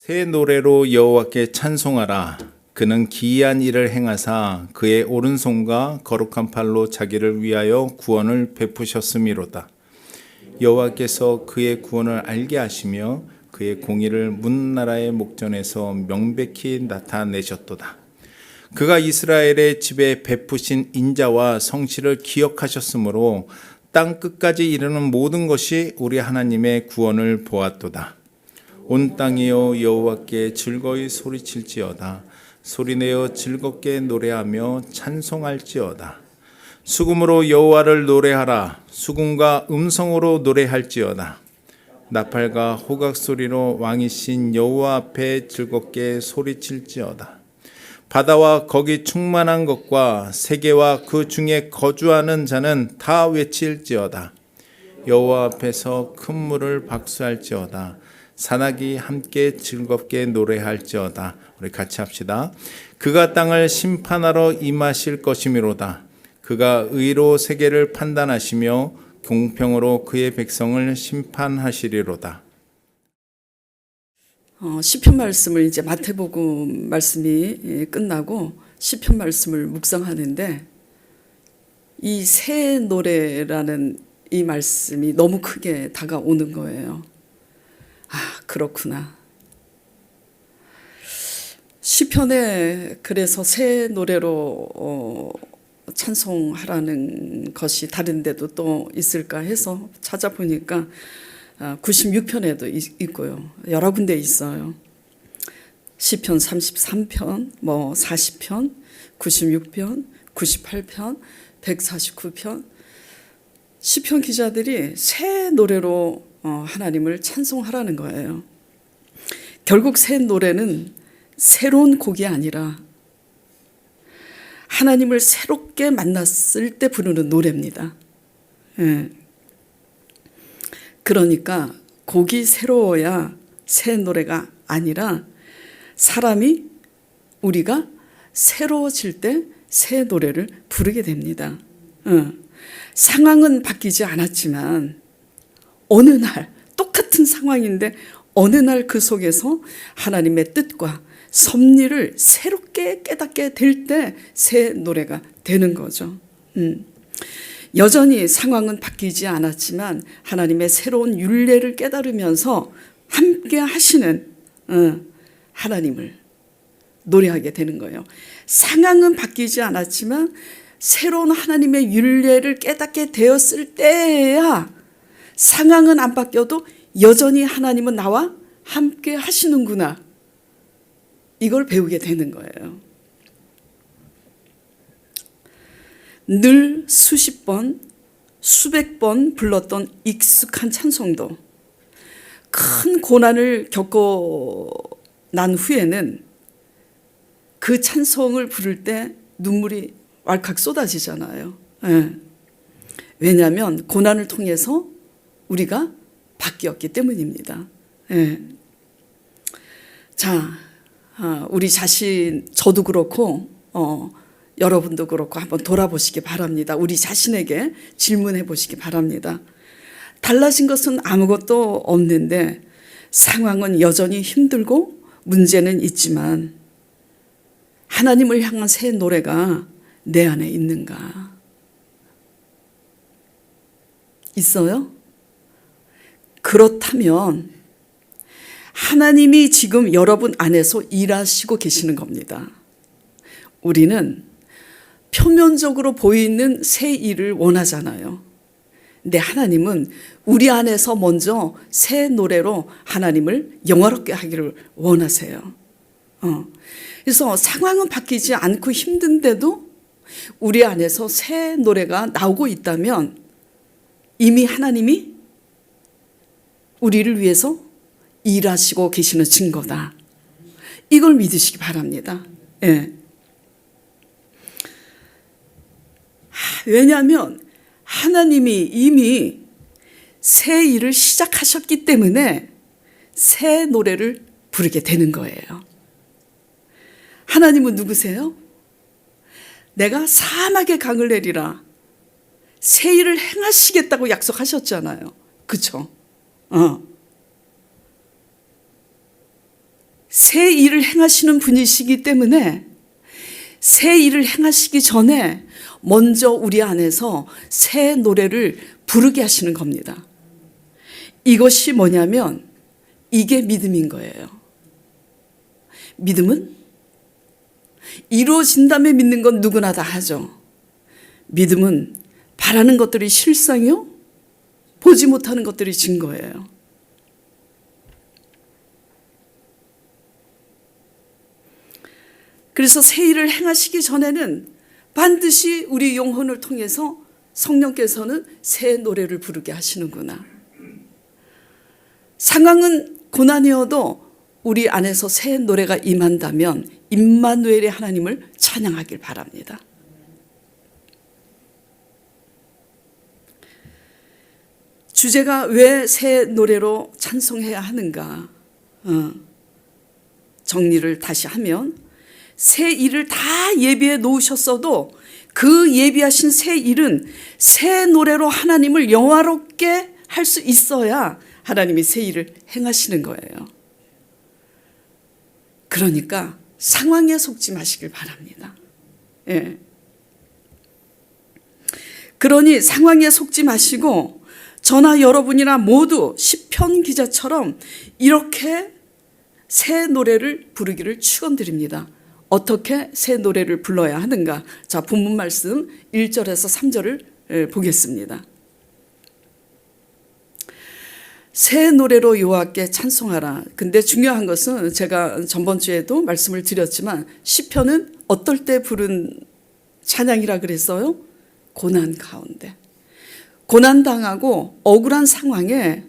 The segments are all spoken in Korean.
새 노래로 여호와께 찬송하라. 그는 기이한 일을 행하사 그의 오른손과 거룩한 팔로 자기를 위하여 구원을 베푸셨음이로다. 여호와께서 그의 구원을 알게 하시며 그의 공의를 문나라의 목전에서 명백히 나타내셨도다. 그가 이스라엘의 집에 베푸신 인자와 성실을 기억하셨으므로 땅 끝까지 이르는 모든 것이 우리 하나님의 구원을 보았도다. 온 땅이여 여호와께 즐거이 소리칠지어다. 소리내어 즐겁게 노래하며 찬송할지어다. 수금으로 여호와를 노래하라. 수금과 음성으로 노래할지어다. 나팔과 호각 소리로 왕이신 여호와 앞에 즐겁게 소리칠지어다. 바다와 거기 충만한 것과 세계와 그 중에 거주하는 자는 다 외칠지어다. 여호와 앞에서 큰 물을 박수할지어다. 산악이 함께 즐겁게 노래할지어다. 우리 같이 합시다. 그가 땅을 심판하러 임하실 것이미로다. 그가 의로 세계를 판단하시며 공평으로 그의 백성을 심판하시리로다. 시편 말씀을 이제 마태복음 말씀이 끝나고 시편 말씀을 묵상하는데 이 새 노래라는 이 말씀이 너무 크게 다가오는 거예요. 아, 그렇구나. 시편에 그래서 새 노래로 찬송하라는 것이 다른 데도 또 있을까 해서 찾아보니까 96편에도 있고요. 여러 군데 있어요. 시편 33편, 40편, 96편, 98편, 149편. 시편 기자들이 새 노래로 하나님을 찬송하라는 거예요. 결국 새 노래는 새로운 곡이 아니라 하나님을 새롭게 만났을 때 부르는 노래입니다. 예. 그러니까 곡이 새로워야 새 노래가 아니라 사람이 우리가 새로워질 때 새 노래를 부르게 됩니다. 상황은 바뀌지 않았지만 어느 날 똑같은 상황인데 어느 날 그 속에서 하나님의 뜻과 섭리를 새롭게 깨닫게 될 때 새 노래가 되는 거죠. 여전히 상황은 바뀌지 않았지만 하나님의 새로운 율례를 깨달으면서 함께 하시는 하나님을 노래하게 되는 거예요. 상황은 바뀌지 않았지만 새로운 하나님의 율례를 깨닫게 되었을 때야 상황은 안 바뀌어도 여전히 하나님은 나와 함께 하시는구나. 이걸 배우게 되는 거예요. 늘 수십 번, 수백 번 불렀던 익숙한 찬송도 큰 고난을 겪고 난 후에는 그 찬송을 부를 때 눈물이 왈칵 쏟아지잖아요. 왜냐하면 고난을 통해서 우리가 바뀌었기 때문입니다. 자, 우리 자신, 저도 그렇고 여러분도 그렇고 한번 돌아보시기 바랍니다. 우리 자신에게 질문해 보시기 바랍니다. 달라진 것은 아무것도 없는데 상황은 여전히 힘들고 문제는 있지만 하나님을 향한 새 노래가 내 안에 있는가? 있어요? 그렇다면 하나님이 지금 여러분 안에서 일하시고 계시는 겁니다. 우리는 표면적으로 보이는 새 일을 원하잖아요. 근데 하나님은 우리 안에서 먼저 새 노래로 하나님을 영화롭게 하기를 원하세요. 그래서 상황은 바뀌지 않고 힘든데도 우리 안에서 새 노래가 나오고 있다면 이미 하나님이 우리를 위해서 일하시고 계시는 증거다. 이걸 믿으시기 바랍니다. 예. 왜냐하면 하나님이 이미 새 일을 시작하셨기 때문에 새 노래를 부르게 되는 거예요. 하나님은 누구세요? 내가 사막에 강을 내리라. 새 일을 행하시겠다고 약속하셨잖아요. 그렇죠? 새 일을 행하시는 분이시기 때문에 새 일을 행하시기 전에 먼저 우리 안에서 새 노래를 부르게 하시는 겁니다. 이것이 뭐냐면 이게 믿음인 거예요. 믿음은 이루어진 다음에 믿는 건 누구나 다 하죠. 믿음은 바라는 것들이 실상이요, 보지 못하는 것들이 증거예요. 그래서 새 일을 행하시기 전에는 반드시 우리 영혼을 통해서 성령께서는 새 노래를 부르게 하시는구나. 상황은 고난이어도 우리 안에서 새 노래가 임한다면 임마누엘의 하나님을 찬양하길 바랍니다. 주제가 왜 새 노래로 찬송해야 하는가? 정리를 다시 하면 새 일을 다 예비해 놓으셨어도 그 예비하신 새 일은 새 노래로 하나님을 영화롭게 할 수 있어야 하나님이 새 일을 행하시는 거예요. 그러니까 상황에 속지 마시길 바랍니다. 예. 그러니 상황에 속지 마시고 저나 여러분이나 모두 시편 기자처럼 이렇게 새 노래를 부르기를 축원드립니다. 어떻게 새 노래를 불러야 하는가? 자, 본문 말씀 1절에서 3절을 보겠습니다. 새 노래로 여호와께 찬송하라. 근데 중요한 것은 제가 저번 주에도 말씀을 드렸지만 시편은 어떨 때 부른 찬양이라 그랬어요? 고난 가운데. 고난당하고 억울한 상황에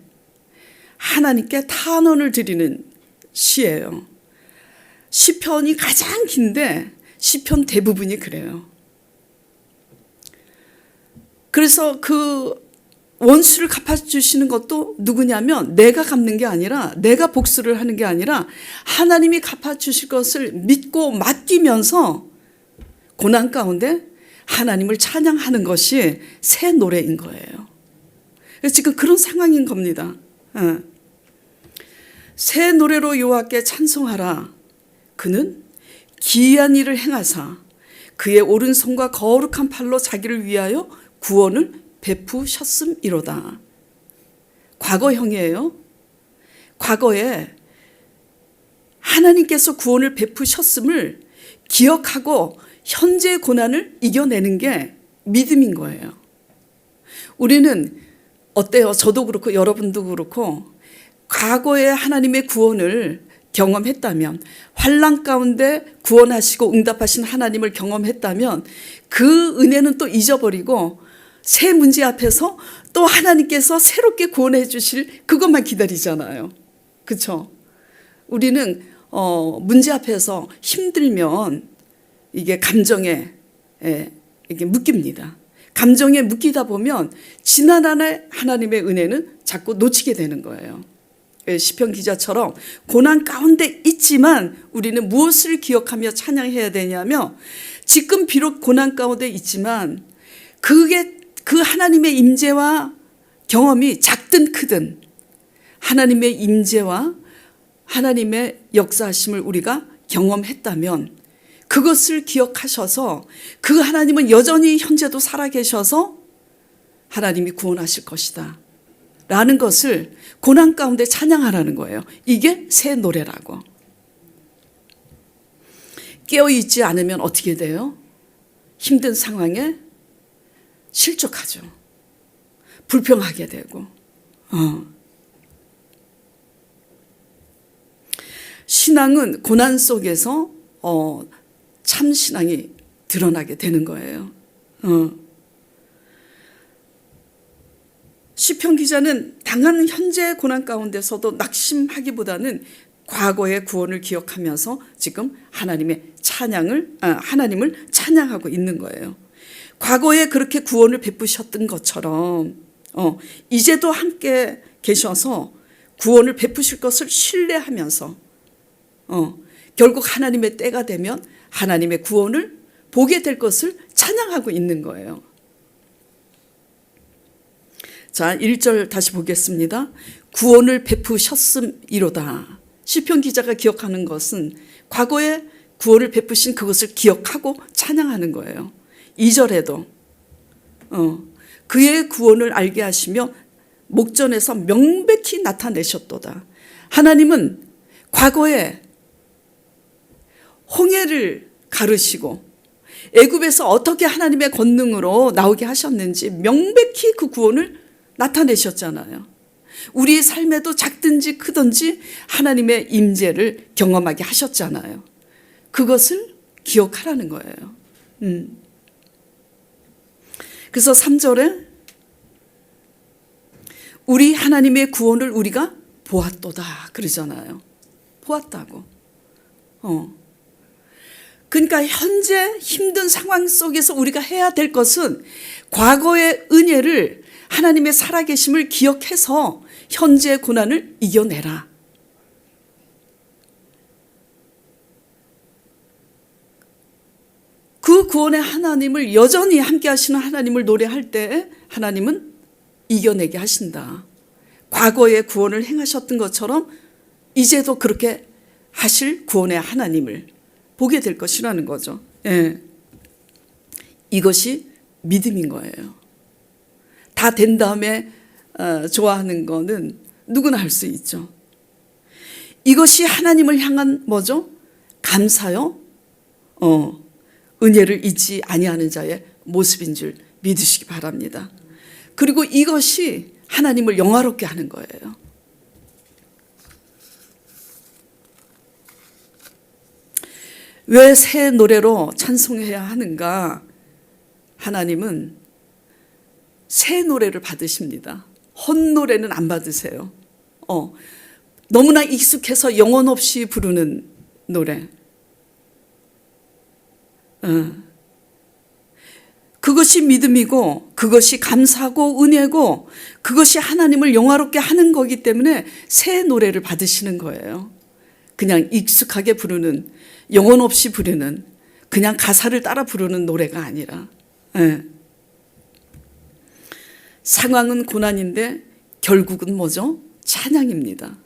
하나님께 탄원을 드리는 시예요. 시편이 가장 긴데 시편 대부분이 그래요. 그래서 그 원수를 갚아주시는 것도 누구냐면 내가 갚는 게 아니라 내가 복수를 하는 게 아니라 하나님이 갚아주실 것을 믿고 맡기면서 고난 가운데 하나님을 찬양하는 것이 새 노래인 거예요. 지금 그런 상황인 겁니다. 새 노래로 여호와께 찬송하라. 그는 기이한 일을 행하사 그의 오른손과 거룩한 팔로 자기를 위하여 구원을 베푸셨음이로다. 과거형이에요. 과거에 하나님께서 구원을 베푸셨음을 기억하고 현재의 고난을 이겨내는 게 믿음인 거예요. 우리는 어때요? 저도 그렇고 여러분도 그렇고 과거에 하나님의 구원을 경험했다면, 환난 가운데 구원하시고 응답하신 하나님을 경험했다면 그 은혜는 또 잊어버리고 새 문제 앞에서 또 하나님께서 새롭게 구원해 주실 그것만 기다리잖아요. 그렇죠? 우리는 문제 앞에서 힘들면 이게 감정에 이게 묶입니다. 감정에 묶이다 보면 지난한해 하나님의 은혜는 자꾸 놓치게 되는 거예요. 시편 기자처럼 고난 가운데 있지만 우리는 무엇을 기억하며 찬양해야 되냐면 지금 비록 고난 가운데 있지만 그게 그 하나님의 임재와 경험이 작든 크든 하나님의 임재와 하나님의 역사하심을 우리가 경험했다면 그것을 기억하셔서 그 하나님은 여전히 현재도 살아계셔서 하나님이 구원하실 것이다 라는 것을 고난 가운데 찬양하라는 거예요. 이게 새 노래라고. 깨어있지 않으면 어떻게 돼요? 힘든 상황에 실족하죠. 불평하게 되고. 신앙은 고난 속에서 참 신앙이 드러나게 되는 거예요. 시편 기자는 당한 현재 고난 가운데서도 낙심하기보다는 과거의 구원을 기억하면서 지금 하나님을 찬양하고 있는 거예요. 과거에 그렇게 구원을 베푸셨던 것처럼 이제도 함께 계셔서 구원을 베푸실 것을 신뢰하면서 결국 하나님의 때가 되면 하나님의 구원을 보게 될 것을 찬양하고 있는 거예요. 자, 1절 다시 보겠습니다. 구원을 베푸셨음이로다. 시편 기자가 기억하는 것은 과거에 구원을 베푸신 그것을 기억하고 찬양하는 거예요. 2절에도 그의 구원을 알게 하시며 목전에서 명백히 나타내셨도다. 하나님은 과거에 홍해를 가르시고 애굽에서 어떻게 하나님의 권능으로 나오게 하셨는지 명백히 그 구원을 나타내셨잖아요. 우리의 삶에도 작든지 크든지 하나님의 임재를 경험하게 하셨잖아요. 그것을 기억하라는 거예요. 그래서 3절에 우리 하나님의 구원을 우리가 보았도다 그러잖아요. 보았다고. 그러니까 현재 힘든 상황 속에서 우리가 해야 될 것은 과거의 은혜를, 하나님의 살아계심을 기억해서 현재의 고난을 이겨내라. 그 구원의 하나님을, 여전히 함께 하시는 하나님을 노래할 때 하나님은 이겨내게 하신다. 과거의 구원을 행하셨던 것처럼 이제도 그렇게 하실 구원의 하나님을 보게 될 것이라는 거죠. 예. 이것이 믿음인 거예요. 다 된 다음에 좋아하는 거는 누구나 할 수 있죠. 이것이 하나님을 향한 뭐죠? 감사요. 은혜를 잊지 아니하는 자의 모습인 줄 믿으시기 바랍니다. 그리고 이것이 하나님을 영화롭게 하는 거예요. 왜 새 노래로 찬송해야 하는가? 하나님은 새 노래를 받으십니다. 헛노래는 안 받으세요. 너무나 익숙해서 영혼 없이 부르는 노래. 그것이 믿음이고 그것이 감사고 은혜고 그것이 하나님을 영화롭게 하는 거기 때문에 새 노래를 받으시는 거예요. 그냥 익숙하게 부르는, 영혼 없이 부르는, 그냥 가사를 따라 부르는 노래가 아니라. 상황은 고난인데 결국은 뭐죠? 찬양입니다.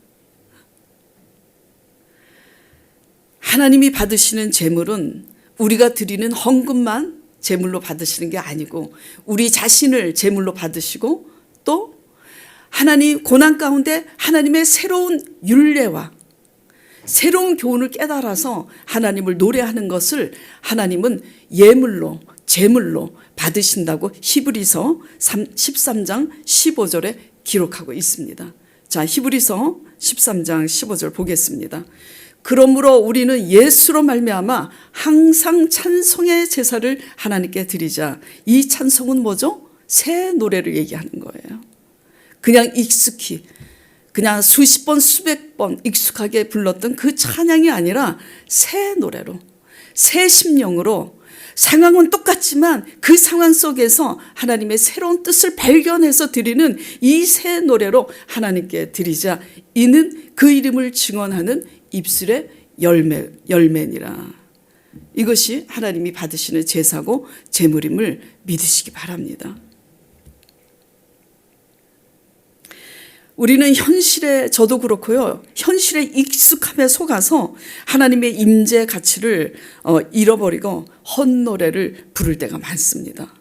하나님이 받으시는 제물은 우리가 드리는 헌금만 제물로 받으시는 게 아니고 우리 자신을 제물로 받으시고 또 하나님 고난 가운데 하나님의 새로운 율례와 새로운 교훈을 깨달아서 하나님을 노래하는 것을 하나님은 예물로, 제물로 받으신다고 히브리서 13장 15절에 기록하고 있습니다. 자, 히브리서 13장 15절 보겠습니다. 그러므로 우리는 예수로 말미암아 항상 찬송의 제사를 하나님께 드리자. 이 찬송은 뭐죠? 새 노래를 얘기하는 거예요. 그냥 익숙히, 그냥 수십 번, 수백 번 익숙하게 불렀던 그 찬양이 아니라 새 노래로, 새 심령으로, 상황은 똑같지만 그 상황 속에서 하나님의 새로운 뜻을 발견해서 드리는 이 새 노래로 하나님께 드리자. 이는 그 이름을 증언하는 입술의 열매니라. 이것이 하나님이 받으시는 제사고 제물임을 믿으시기 바랍니다. 우리는 현실에, 저도 그렇고요, 현실에 익숙함에 속아서 하나님의 임재 가치를 잃어버리고 헛노래를 부를 때가 많습니다.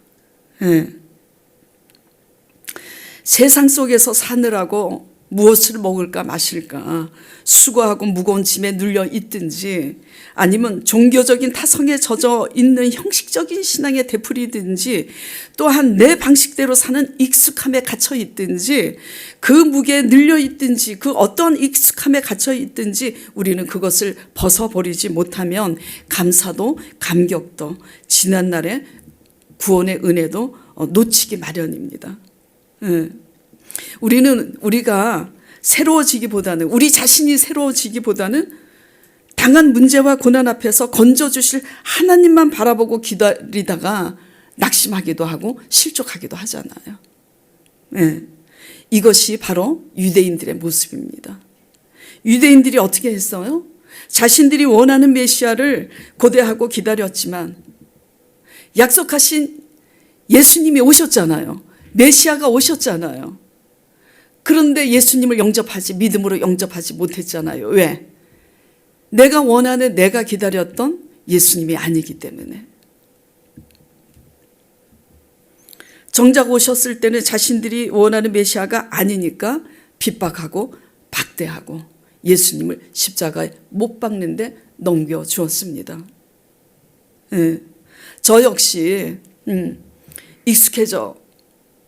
세상 속에서 사느라고 무엇을 먹을까 마실까 수고하고 무거운 짐에 눌려 있든지 아니면 종교적인 타성에 젖어 있는 형식적인 신앙에 되풀이든지 또한 내 방식대로 사는 익숙함에 갇혀 있든지 그 무게에 눌려 있든지 그 어떤 익숙함에 갇혀 있든지 우리는 그것을 벗어버리지 못하면 감사도 감격도 지난날의 구원의 은혜도 놓치기 마련입니다. 우리가 새로워지기보다는, 우리 자신이 새로워지기보다는 당한 문제와 고난 앞에서 건져주실 하나님만 바라보고 기다리다가 낙심하기도 하고 실족하기도 하잖아요. 이것이 바로 유대인들의 모습입니다. 유대인들이 어떻게 했어요? 자신들이 원하는 메시아를 고대하고 기다렸지만 약속하신 예수님이 오셨잖아요. 메시아가 오셨잖아요. 그런데 예수님을 믿음으로 영접하지 못했잖아요. 왜? 내가 원하는, 내가 기다렸던 예수님이 아니기 때문에. 정작 오셨을 때는 자신들이 원하는 메시아가 아니니까 핍박하고 박대하고 예수님을 십자가에 못 박는데 넘겨주었습니다. 네. 저 역시 익숙해져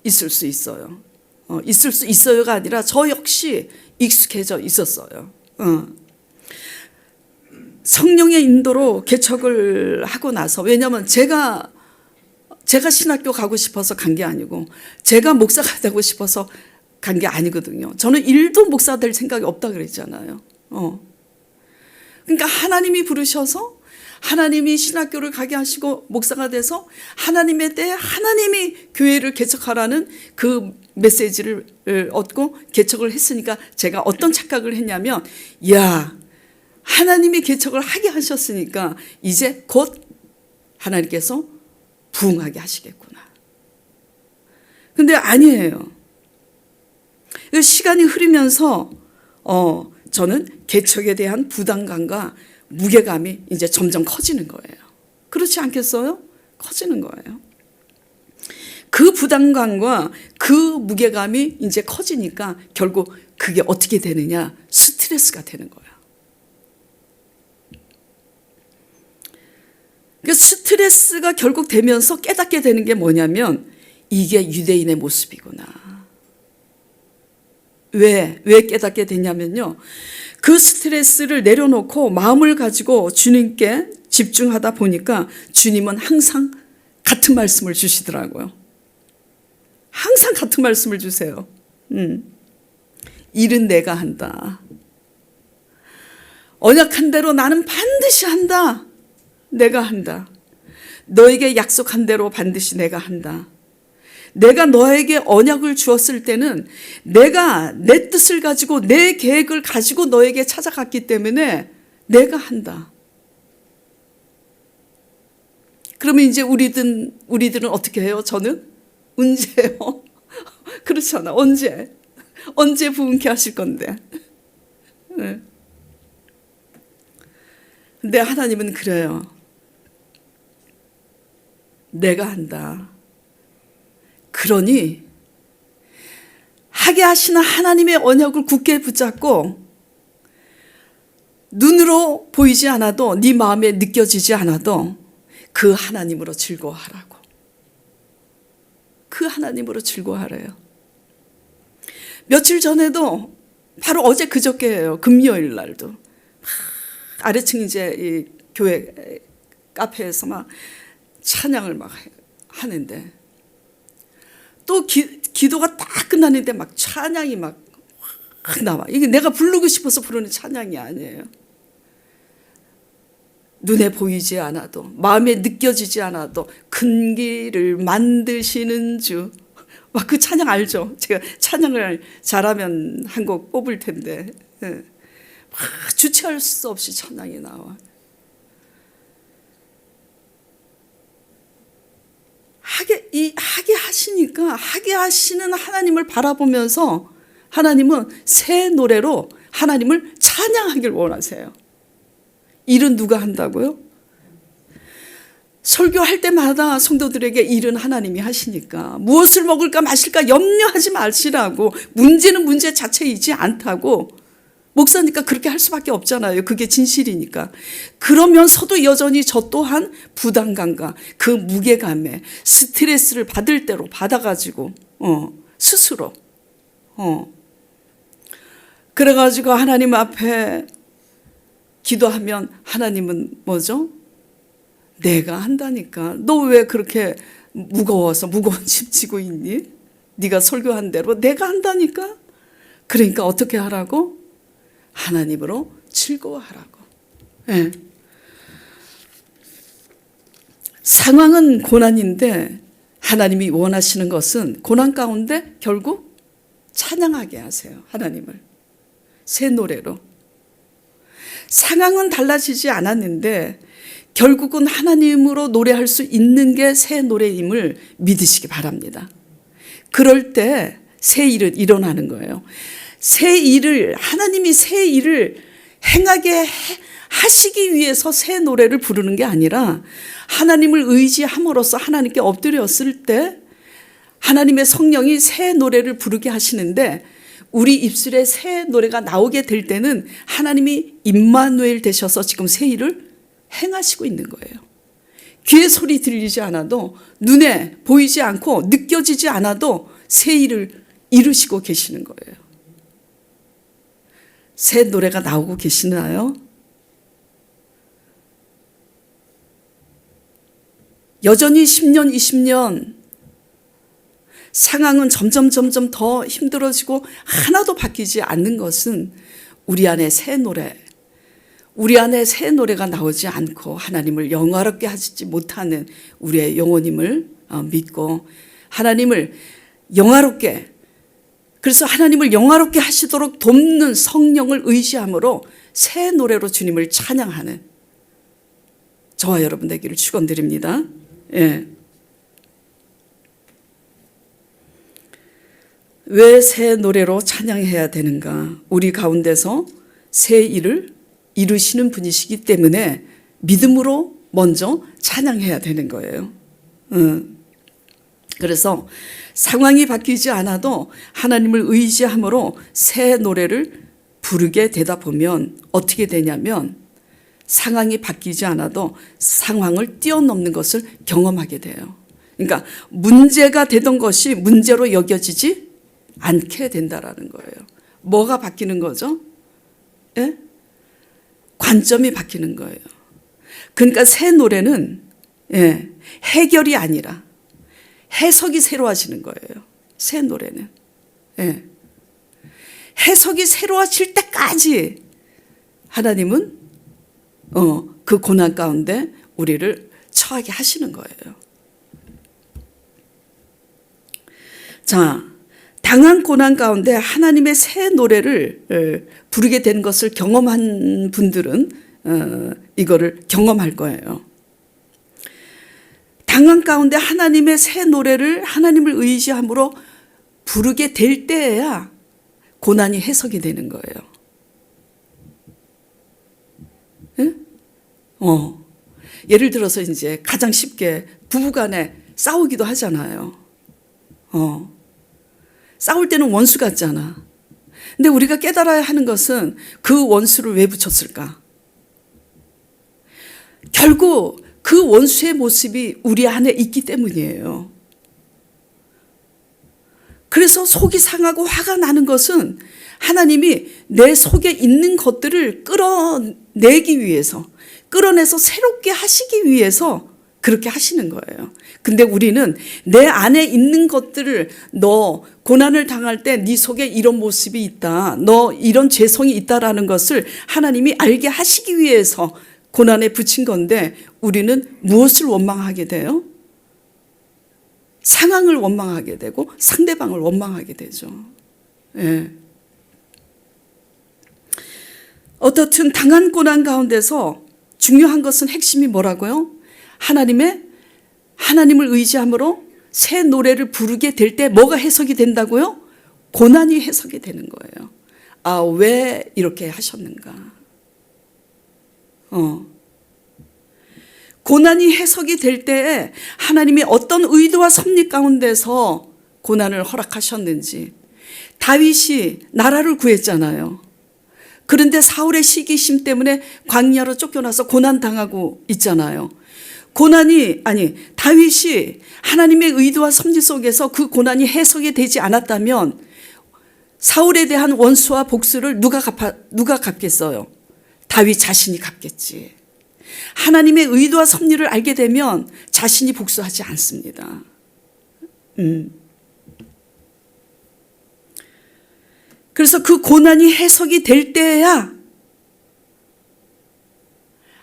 있을 수 있어요. 있을 수 있어요가 아니라 저 역시 익숙해져 있었어요. 성령의 인도로 개척을 하고 나서, 왜냐하면 제가 신학교 가고 싶어서 간 게 아니고 제가 목사가 되고 싶어서 간 게 아니거든요. 저는 일도 목사 될 생각이 없다 그랬잖아요. 그러니까 하나님이 부르셔서 하나님이 신학교를 가게 하시고 목사가 돼서 하나님에 대해 하나님이 교회를 개척하라는 그 메시지를 얻고 개척을 했으니까 제가 어떤 착각을 했냐면, 야, 하나님이 개척을 하게 하셨으니까 이제 곧 하나님께서 부흥하게 하시겠구나. 근데 아니에요. 시간이 흐르면서 저는 개척에 대한 부담감과 무게감이 이제 점점 커지는 거예요. 그렇지 않겠어요? 커지는 거예요. 그 부담감과 그 무게감이 이제 커지니까 결국 그게 어떻게 되느냐? 스트레스가 되는 거예요. 그 스트레스가 결국 되면서 깨닫게 되는 게 뭐냐면, 이게 유대인의 모습이구나. 왜 깨닫게 되냐면요, 그 스트레스를 내려놓고 마음을 가지고 주님께 집중하다 보니까 주님은 항상 같은 말씀을 주시더라고요. 항상 같은 말씀을 주세요. 일은 내가 한다. 언약한 대로 나는 반드시 한다. 내가 한다. 너에게 약속한 대로 반드시 내가 한다. 내가 너에게 언약을 주었을 때는 내가 내 뜻을 가지고 내 계획을 가지고 너에게 찾아갔기 때문에 내가 한다. 그러면 이제 우리들은 어떻게 해요? 저는 언제요? 그렇잖아. 언제 부흥케 하실 건데. 네. 근데 하나님은 그래요. 내가 한다. 그러니 하게 하시는 하나님의 언약을 굳게 붙잡고 눈으로 보이지 않아도, 네 마음에 느껴지지 않아도 그 하나님으로 즐거워하라고. 그 하나님으로 즐거워하래요. 며칠 전에도, 바로 어제 그저께예요. 금요일 날도 아래층 이제 이 교회 카페에서 막 찬양을 막 하는데, 또 기도가 딱 끝났는데 막 찬양이 막 나와. 이게 내가 부르고 싶어서 부르는 찬양이 아니에요. 눈에 보이지 않아도, 마음에 느껴지지 않아도 큰 길을 만드시는 주. 막 그 찬양 알죠? 제가 찬양을 잘하면 한 곡 뽑을 텐데. 막 주체할 수 없이 찬양이 나와. 하게 하시니까, 하게 하시는 하나님을 바라보면서 하나님은 새 노래로 하나님을 찬양하길 원하세요. 일은 누가 한다고요? 설교할 때마다 성도들에게 일은 하나님이 하시니까, 무엇을 먹을까 마실까 염려하지 마시라고, 문제는 문제 자체이지 않다고. 목사니까 그렇게 할 수밖에 없잖아요. 그게 진실이니까. 그러면서도 여전히 저 또한 부담감과 그 무게감에 스트레스를 받을 대로 받아가지고 스스로 그래가지고 하나님 앞에 기도하면 하나님은 뭐죠? 내가 한다니까. 너 왜 그렇게 무거운 짐 지고 있니? 네가 설교한 대로 내가 한다니까. 그러니까 어떻게 하라고? 하나님으로 즐거워하라고. 네. 상황은 고난인데 하나님이 원하시는 것은 고난 가운데 결국 찬양하게 하세요. 하나님을 새 노래로. 상황은 달라지지 않았는데 결국은 하나님으로 노래할 수 있는 게 새 노래임을 믿으시기 바랍니다. 그럴 때 새 일은 일어나는 거예요. 새 일을 하나님이 새 일을 행하게 하시기 위해서 새 노래를 부르는 게 아니라 하나님을 의지함으로써 하나님께 엎드렸을 때 하나님의 성령이 새 노래를 부르게 하시는데 우리 입술에 새 노래가 나오게 될 때는 하나님이 임마누엘 되셔서 지금 새 일을 행하시고 있는 거예요. 귀에 소리 들리지 않아도 눈에 보이지 않고 느껴지지 않아도 새 일을 이루시고 계시는 거예요. 새 노래가 나오고 계시나요? 여전히 10년, 20년 상황은 점점 더 힘들어지고 하나도 바뀌지 않는 것은 우리 안에 새 노래가 나오지 않고 하나님을 영화롭게 하지 못하는 우리의 영혼임을 믿고 하나님을 영화롭게, 그래서 하나님을 영화롭게 하시도록 돕는 성령을 의지함으로 새 노래로 주님을 찬양하는 저와 여러분 되기를 축원드립니다. 예. 왜 새 노래로 찬양해야 되는가? 우리 가운데서 새 일을 이루시는 분이시기 때문에 믿음으로 먼저 찬양해야 되는 거예요. 그래서 상황이 바뀌지 않아도 하나님을 의지함으로 새 노래를 부르게 되다 보면 어떻게 되냐면 상황이 바뀌지 않아도 상황을 뛰어넘는 것을 경험하게 돼요. 그러니까 문제가 되던 것이 문제로 여겨지지 않게 된다라는 거예요. 뭐가 바뀌는 거죠? 예? 관점이 바뀌는 거예요. 그러니까 새 노래는 해결이 아니라 해석이 새로워지는 거예요. 새 노래는. 해석이 새로워질 때까지 하나님은 그 고난 가운데 우리를 처하게 하시는 거예요. 자, 당한 고난 가운데 하나님의 새 노래를 부르게 된 것을 경험한 분들은 이거를 경험할 거예요. 당한 가운데 하나님의 새 노래를 하나님을 의지함으로 부르게 될 때에야 고난이 해석이 되는 거예요. 예? 예를 들어서 이제 가장 쉽게 부부간에 싸우기도 하잖아요. 싸울 때는 원수 같잖아. 근데 우리가 깨달아야 하는 것은 그 원수를 왜 붙였을까? 결국 그 원수의 모습이 우리 안에 있기 때문이에요. 그래서 속이 상하고 화가 나는 것은 하나님이 내 속에 있는 것들을 끌어내기 위해서, 끌어내서 새롭게 하시기 위해서 그렇게 하시는 거예요. 근데 우리는 내 안에 있는 것들을 너 고난을 당할 때 네 속에 이런 모습이 있다, 너 이런 죄성이 있다라는 것을 하나님이 알게 하시기 위해서 고난에 붙인 건데 우리는 무엇을 원망하게 돼요? 상황을 원망하게 되고 상대방을 원망하게 되죠. 예. 어떻든 당한 고난 가운데서 중요한 것은 핵심이 뭐라고요? 하나님을 의지함으로 새 노래를 부르게 될 때 뭐가 해석이 된다고요? 고난이 해석이 되는 거예요. 아, 왜 이렇게 하셨는가? 고난이 해석이 될 때에 하나님이 어떤 의도와 섭리 가운데서 고난을 허락하셨는지. 다윗이 나라를 구했잖아요. 그런데 사울의 시기심 때문에 광야로 쫓겨나서 고난당하고 있잖아요. 다윗이 하나님의 의도와 섭리 속에서 그 고난이 해석이 되지 않았다면 사울에 대한 원수와 복수를 누가 갚겠어요? 다윗 자신이 갚겠지. 하나님의 의도와 섭리를 알게 되면 자신이 복수하지 않습니다. 그래서 그 고난이 해석이 될 때야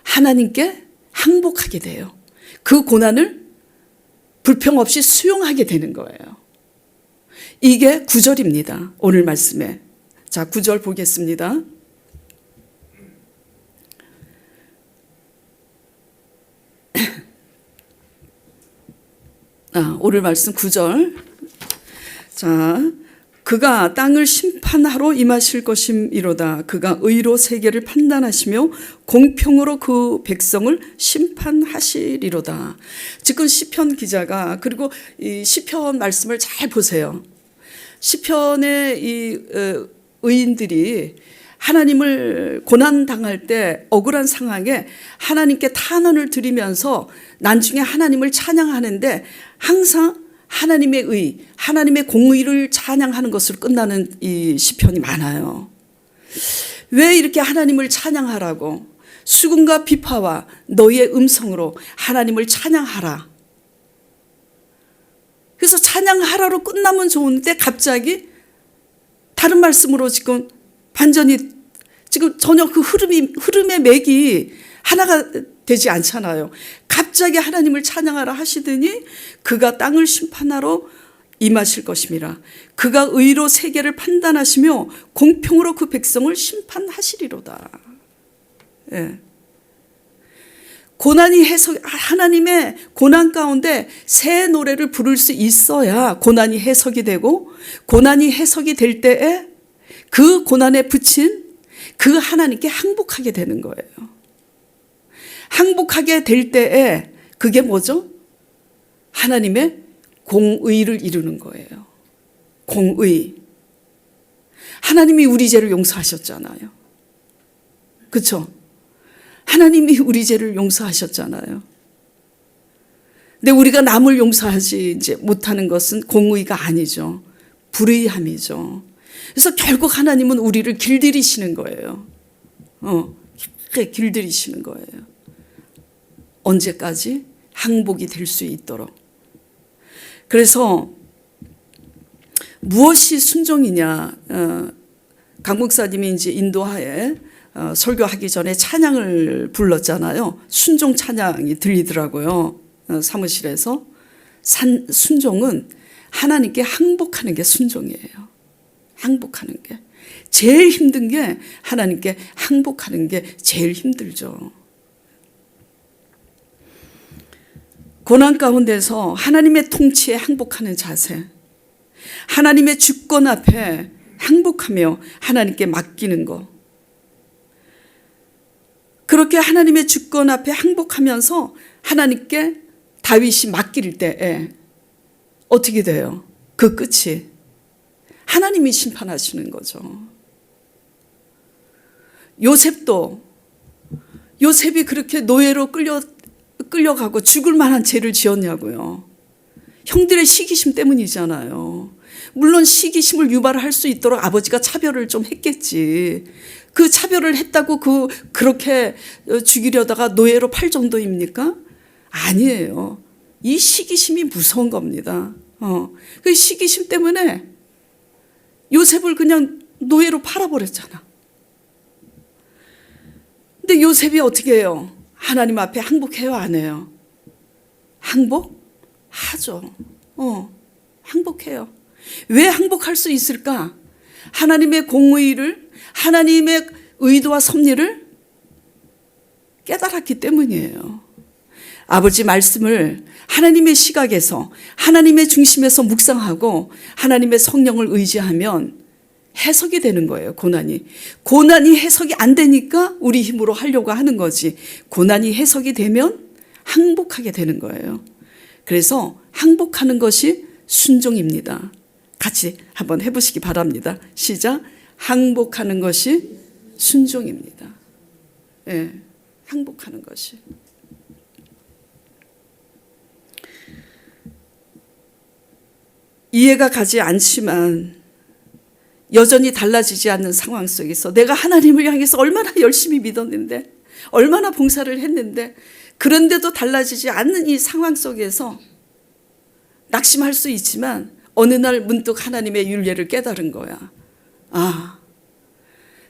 하나님께 항복하게 돼요. 그 고난을 불평 없이 수용하게 되는 거예요. 이게 9절입니다. 오늘 말씀에. 자, 9절 보겠습니다. 오늘 말씀 9절. 자, 그가 땅을 심판하러 임하실 것임이로다. 그가 의로 세계를 판단하시며 공평으로 그 백성을 심판하시리로다. 지금 시편 기자가, 그리고 이 시편 말씀을 잘 보세요. 시편의 이 의인들이 하나님을 고난당할 때 억울한 상황에 하나님께 탄원을 드리면서 나중에 하나님을 찬양하는데 항상 하나님의 의, 하나님의 공의를 찬양하는 것으로 끝나는 이 시편이 많아요. 왜 이렇게 하나님을 찬양하라고? 수금과 비파와 너희의 음성으로 하나님을 찬양하라. 그래서 찬양하라로 끝나면 좋은데 갑자기 다른 말씀으로 지금 반전이, 지금 전혀 그 흐름의 맥이 하나가 되지 않잖아요. 갑자기 하나님을 찬양하라 하시더니 그가 땅을 심판하러 임하실 것임이라. 그가 의로 세계를 판단하시며 공평으로 그 백성을 심판하시리로다. 예. 고난이 하나님의 고난 가운데 새 노래를 부를 수 있어야 고난이 해석이 되고, 고난이 해석이 될 때에 그 고난에 붙인 그 하나님께 항복하게 되는 거예요. 항복하게 될 때에 그게 뭐죠? 하나님의 공의를 이루는 거예요. 공의. 하나님이 우리 죄를 용서하셨잖아요. 그렇죠? 하나님이 우리 죄를 용서하셨잖아요. 근데 우리가 남을 용서하지 이제 못하는 것은 공의가 아니죠. 불의함이죠. 그래서 결국 하나님은 우리를 길들이시는 거예요. 길들이시는 거예요. 언제까지? 항복이 될 수 있도록. 그래서 무엇이 순종이냐? 강 목사님이 이제 인도하에 설교하기 전에 찬양을 불렀잖아요. 순종 찬양이 들리더라고요. 사무실에서. 순종은 하나님께 항복하는 게 순종이에요. 항복하는 게. 제일 힘든 게 하나님께 항복하는 게 제일 힘들죠. 고난 가운데서 하나님의 통치에 항복하는 자세, 하나님의 주권 앞에 항복하며 하나님께 맡기는 것, 그렇게 하나님의 주권 앞에 항복하면서 하나님께 다윗이 맡길 때에 어떻게 돼요? 그 끝이 하나님이 심판하시는 거죠. 요셉이 그렇게 노예로 끌려가고 죽을 만한 죄를 지었냐고요. 형들의 시기심 때문이잖아요. 물론 시기심을 유발할 수 있도록 아버지가 차별을 좀 했겠지. 그 차별을 했다고 그렇게 죽이려다가 노예로 팔 정도입니까? 아니에요. 이 시기심이 무서운 겁니다. 그 시기심 때문에 요셉을 그냥 노예로 팔아버렸잖아. 근데 요셉이 어떻게 해요? 하나님 앞에 항복해요, 안 해요? 항복하죠. 항복해요. 왜 항복할 수 있을까? 하나님의 공의를, 하나님의 의도와 섭리를 깨달았기 때문이에요. 아버지 말씀을 하나님의 시각에서, 하나님의 중심에서 묵상하고 하나님의 성령을 의지하면 해석이 되는 거예요. 고난이 해석이 안 되니까 우리 힘으로 하려고 하는 거지. 고난이 해석이 되면 항복하게 되는 거예요. 그래서 항복하는 것이 순종입니다. 같이 한번 해보시기 바랍니다. 시작. 항복하는 것이 순종입니다. 예, 항복하는 것이. 이해가 가지 않지만 여전히 달라지지 않는 상황 속에서 내가 하나님을 향해서 얼마나 열심히 믿었는데, 얼마나 봉사를 했는데, 그런데도 달라지지 않는 이 상황 속에서 낙심할 수 있지만 어느 날 문득 하나님의 율례를 깨달은 거야.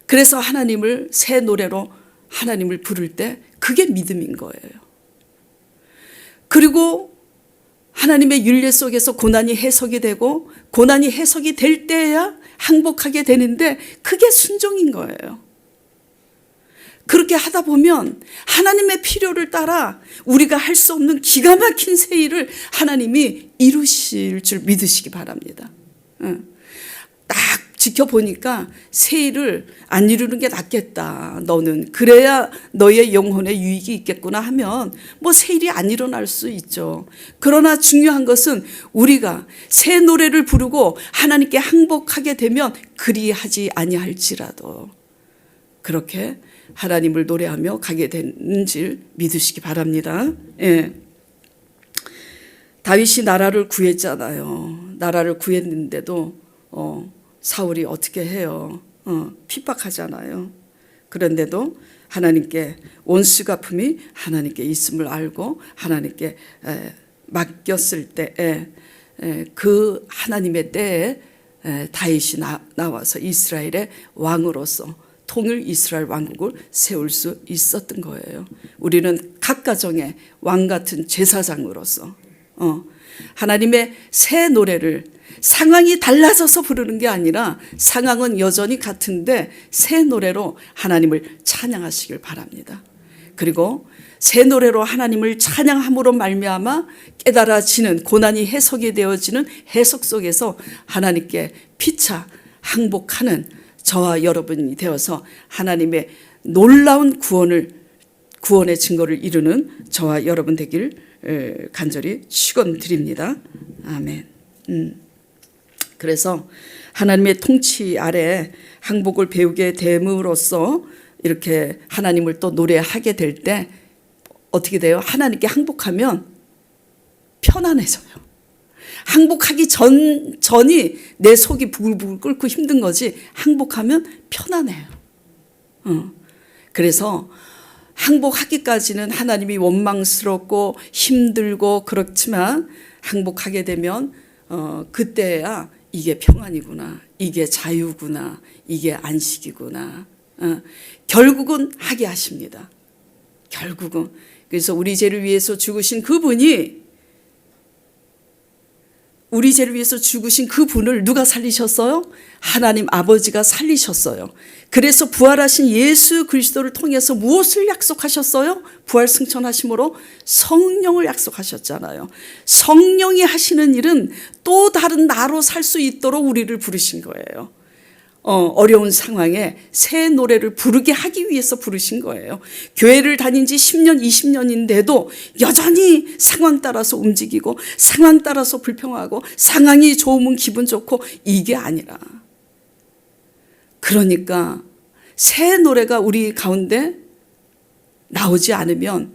그래서 하나님을 새 노래로 하나님을 부를 때 그게 믿음인 거예요. 그리고 하나님의 율례 속에서 고난이 해석이 되고, 고난이 해석이 될 때야 항복하게 되는데 그게 순종인 거예요. 그렇게 하다 보면 하나님의 필요를 따라 우리가 할 수 없는 기가 막힌 새 일을 하나님이 이루실 줄 믿으시기 바랍니다. 딱 지켜보니까 새 일을 안 이루는 게 낫겠다. 너는 그래야 너의 영혼에 유익이 있겠구나 하면 뭐 새 일이 안 일어날 수 있죠. 그러나 중요한 것은 우리가 새 노래를 부르고 하나님께 항복하게 되면 그리하지 아니할지라도 그렇게 하나님을 노래하며 가게 되는 줄 믿으시기 바랍니다. 예. 다윗이 나라를 구했잖아요. 나라를 구했는데도 사울이 어떻게 해요? 핍박하잖아요. 그런데도 하나님께 온수 갚음이 하나님께 있음을 알고 하나님께 맡겼을 때에 그 하나님의 때에 다윗이 나와서 이스라엘의 왕으로서 통일 이스라엘 왕국을 세울 수 있었던 거예요. 우리는 각 가정의 왕 같은 제사장으로서 하나님의 새 노래를 상황이 달라져서 부르는 게 아니라 상황은 여전히 같은데 새 노래로 하나님을 찬양하시길 바랍니다. 그리고 새 노래로 하나님을 찬양함으로 말미암아 깨달아지는 고난이 해석이 되어지는 해석 속에서 하나님께 피차 항복하는 저와 여러분이 되어서 하나님의 놀라운 구원의 증거를 이루는 저와 여러분 되길 간절히 축원드립니다. 아멘. 그래서 하나님의 통치 아래 항복을 배우게 됨으로써 이렇게 하나님을 또 노래하게 될 때 어떻게 돼요? 하나님께 항복하면 편안해져요. 항복하기 전이 내 속이 부글부글 끓고 힘든 거지 항복하면 편안해요. 그래서 항복하기까지는 하나님이 원망스럽고 힘들고 그렇지만 항복하게 되면 그때야 이게 평안이구나, 이게 자유구나, 이게 안식이구나. 결국은 하게 하십니다. 결국은. 그래서 우리 죄를 위해서 죽으신 그분이 우리 죄를 위해서 죽으신 그분을 누가 살리셨어요? 하나님 아버지가 살리셨어요. 그래서 부활하신 예수 그리스도를 통해서 무엇을 약속하셨어요? 부활 승천하심으로 성령을 약속하셨잖아요. 성령이 하시는 일은 또 다른 나로 살 수 있도록 우리를 부르신 거예요. 어려운 상황에 새 노래를 부르게 하기 위해서 부르신 거예요. 교회를 다닌 지 10년, 20년인데도 여전히 상황 따라서 움직이고 상황 따라서 불평하고 상황이 좋으면 기분 좋고 이게 아니라 그러니까 새 노래가 우리 가운데 나오지 않으면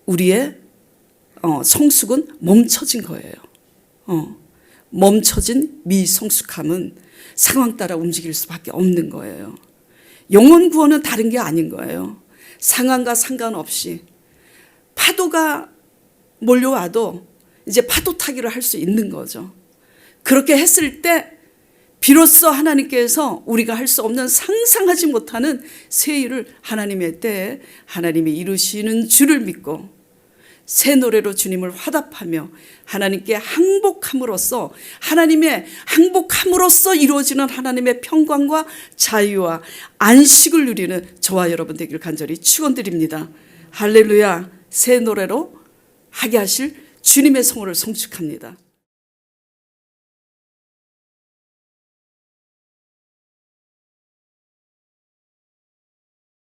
우리의 성숙은 멈춰진 거예요. 멈춰진 미성숙함은 상황 따라 움직일 수밖에 없는 거예요. 영혼 구원은 다른 게 아닌 거예요. 상황과 상관없이 파도가 몰려와도 이제 파도 타기를 할 수 있는 거죠. 그렇게 했을 때 비로소 하나님께서 우리가 할 수 없는 상상하지 못하는 새 일을 하나님의 때에 하나님이 이루시는 줄을 믿고 새 노래로 주님을 화답하며 하나님께 항복함으로써 이루어지는 하나님의 평강과 자유와 안식을 누리는 저와 여러분 되길 간절히 축원드립니다. 할렐루야. 새 노래로 하게 하실 주님의 성호를 송축합니다.